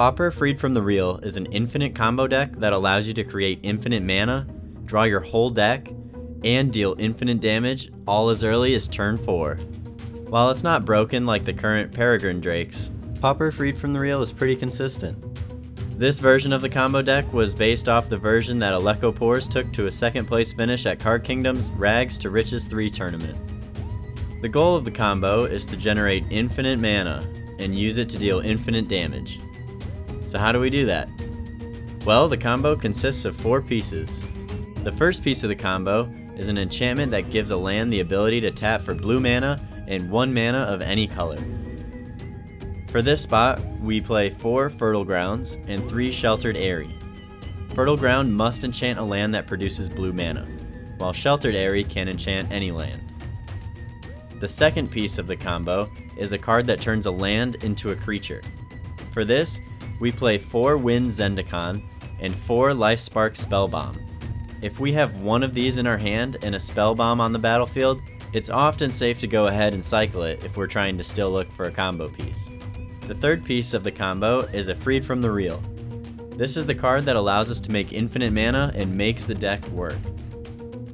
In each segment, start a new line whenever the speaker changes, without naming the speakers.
Pauper Freed from the Real is an infinite combo deck that allows you to create infinite mana, draw your whole deck, and deal infinite damage all as early as turn 4. While it's not broken like the current Peregrine Drakes, Pauper Freed from the Real is pretty consistent. This version of the combo deck was based off the version that Aleko Pores took to a second place finish at Card Kingdom's Rags to Riches 3 tournament. The goal of the combo is to generate infinite mana and use it to deal infinite damage. So how do we do that? Well, the combo consists of 4 pieces. The first piece of the combo is an enchantment that gives a land the ability to tap for blue mana and 1 mana of any color. For this spot, we play 4 Fertile Grounds and 3 Sheltered Eyrie. Fertile Ground must enchant a land that produces blue mana, while Sheltered Eyrie can enchant any land. The second piece of the combo is a card that turns a land into a creature. For this, we play 4 Wind Zendikon and 4 Lifespark Spellbomb. If we have one of these in our hand and a Spellbomb on the battlefield, it's often safe to go ahead and cycle it if we're trying to still look for a combo piece. The third piece of the combo is a Freed from the Real. This is the card that allows us to make infinite mana and makes the deck work.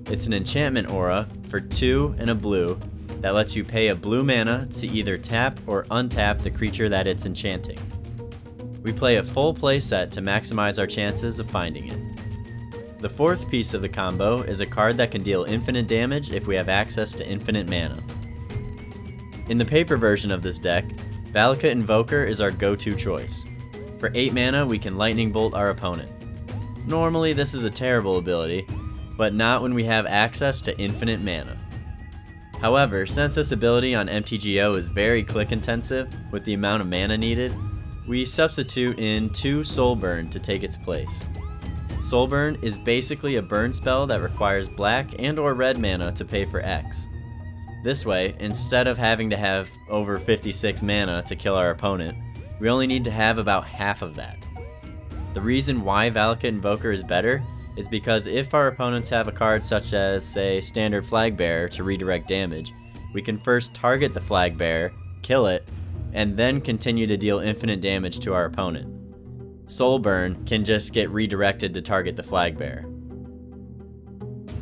It's an enchantment aura for 2 and a blue that lets you pay a blue mana to either tap or untap the creature that it's enchanting. We play a full play set to maximize our chances of finding it. The fourth piece of the combo is a card that can deal infinite damage if we have access to infinite mana. In the paper version of this deck, Valakut Invoker is our go-to choice. For 8 mana, we can Lightning Bolt our opponent. Normally this is a terrible ability, but not when we have access to infinite mana. However, since this ability on MTGO is very click intensive with the amount of mana needed, we substitute in 2 Soul Burn to take its place. Soul Burn is basically a burn spell that requires black and or red mana to pay for X. This way, instead of having to have over 56 mana to kill our opponent, we only need to have about half of that. The reason why Valakut Invoker is better is because if our opponents have a card such as, say, Standard Flagbearer to redirect damage, we can first target the Flagbearer, kill it, and then continue to deal infinite damage to our opponent. Soul Burn can just get redirected to target the Flagbearer.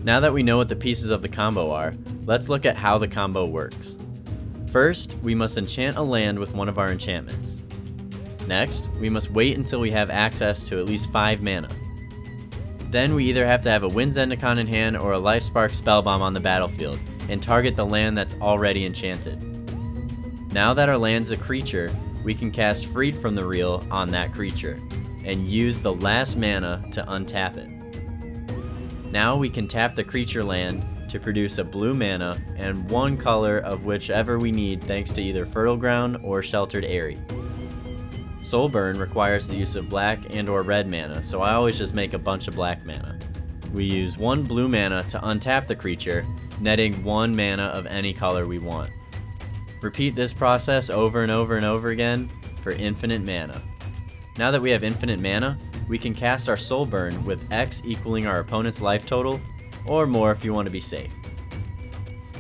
Now that we know what the pieces of the combo are, let's look at how the combo works. First, we must enchant a land with one of our enchantments. Next, we must wait until we have access to at least 5 mana. Then we either have to have a Wind Zendikon in hand or a Lifespark Spellbomb on the battlefield, and target the land that's already enchanted. Now that our land's a creature, we can cast Freed from the Real on that creature, and use the last mana to untap it. Now we can tap the creature land to produce a blue mana and 1 color of whichever we need thanks to either Fertile Ground or Sheltered Eyrie. Soul Burn requires the use of black and or red mana, so I always just make a bunch of black mana. We use 1 blue mana to untap the creature, netting 1 mana of any color we want. Repeat this process over and over and over again for infinite mana. Now that we have infinite mana, we can cast our Soul Burn with X equaling our opponent's life total, or more if you want to be safe.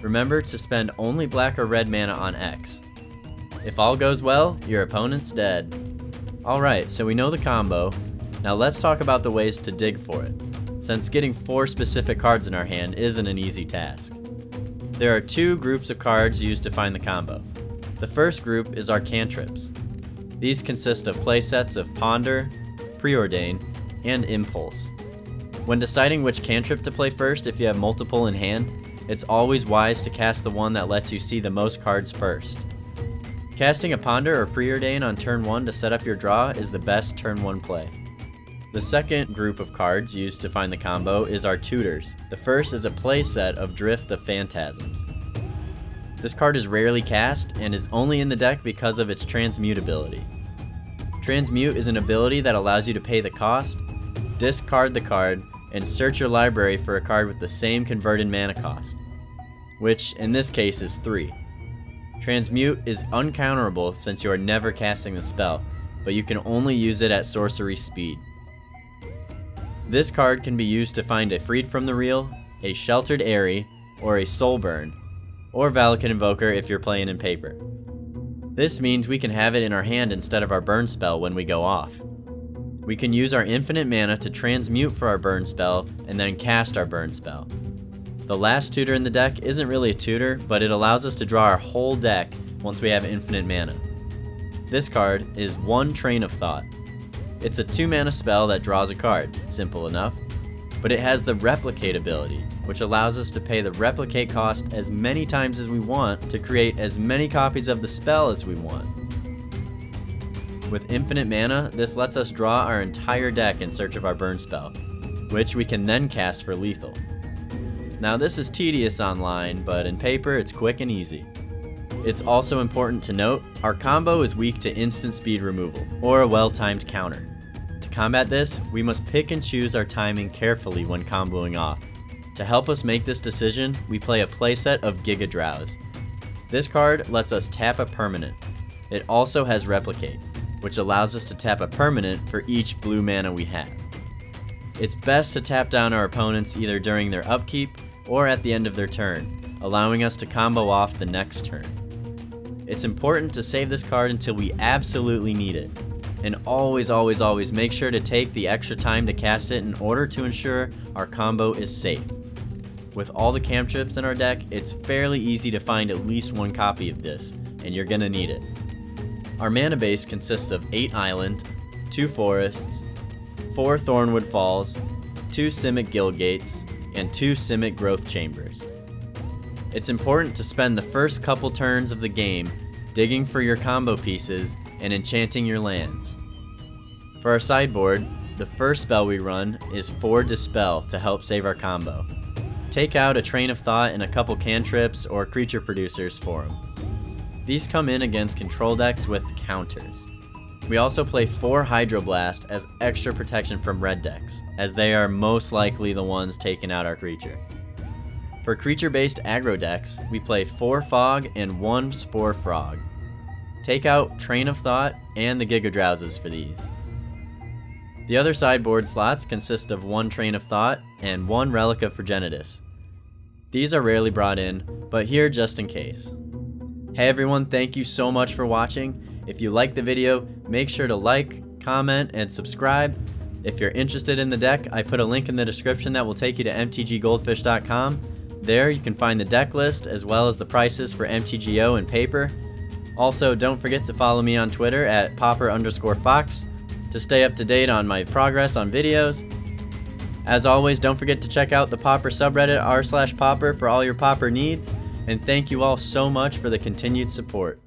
Remember to spend only black or red mana on X. If all goes well, your opponent's dead. Alright, so we know the combo. Now let's talk about the ways to dig for it, since getting 4 specific cards in our hand isn't an easy task. There are 2 groups of cards used to find the combo. The first group is our cantrips. These consist of playsets of Ponder, Preordain, and Impulse. When deciding which cantrip to play first if you have multiple in hand, it's always wise to cast the one that lets you see the most cards first. Casting a Ponder or Preordain on turn 1 to set up your draw is the best turn 1 play. The second group of cards used to find the combo is our tutors. The first is a playset of Drift of Phantasms. This card is rarely cast and is only in the deck because of its transmutability. Transmute is an ability that allows you to pay the cost, discard the card, and search your library for a card with the same converted mana cost, which in this case is 3. Transmute is uncounterable since you are never casting the spell, but you can only use it at sorcery speed. This card can be used to find a Freed from the Real, a Sheltered Eyrie, or a Soul Burn, or Valakut Invoker if you're playing in paper. This means we can have it in our hand instead of our burn spell when we go off. We can use our infinite mana to transmute for our burn spell and then cast our burn spell. The last tutor in the deck isn't really a tutor, but it allows us to draw our whole deck once we have infinite mana. This card is One Train of Thought. It's a 2-mana spell that draws a card, simple enough, but it has the Replicate ability, which allows us to pay the replicate cost as many times as we want to create as many copies of the spell as we want. With infinite mana, this lets us draw our entire deck in search of our burn spell, which we can then cast for lethal. Now this is tedious online, but in paper it's quick and easy. It's also important to note, our combo is weak to instant speed removal, or a well-timed counter. To combat this, we must pick and choose our timing carefully when comboing off. To help us make this decision, we play a playset of Giga Drowse. This card lets us tap a permanent. It also has Replicate, which allows us to tap a permanent for each blue mana we have. It's best to tap down our opponents either during their upkeep or at the end of their turn, allowing us to combo off the next turn. It's important to save this card until we absolutely need it, and always make sure to take the extra time to cast it in order to ensure our combo is safe. With all the cantrips in our deck, it's fairly easy to find at least one copy of this, and you're gonna need it. Our mana base consists of 8 island, 2 forests, 4 Thornwood Falls, 2 Simic Guild Gates, and 2 Simic Growth Chambers. It's important to spend the first couple turns of the game digging for your combo pieces and enchanting your lands. For our sideboard, the first spell we run is 4 Dispel to help save our combo. Take out a Train of Thought and a couple cantrips or creature producers for them. These come in against control decks with counters. We also play 4 Hydroblast as extra protection from red decks, as they are most likely the ones taking out our creature. For creature-based aggro decks, we play 4 Fog and 1 Spore Frog. Take out Train of Thought and the Giga Drowses for these. The other sideboard slots consist of 1 Train of Thought and 1 Relic of Progenitus. These are rarely brought in, but here just in case. Hey everyone, thank you so much for watching. If you liked the video, make sure to like, comment, and subscribe. If you're interested in the deck, I put a link in the description that will take you to mtggoldfish.com. There you can find the deck list as well as the prices for MTGO and paper. Also, don't forget to follow me on Twitter at Pauper_Fox to stay up to date on my progress on videos. As always, don't forget to check out the Pauper subreddit r/Pauper for all your Pauper needs. And thank you all so much for the continued support.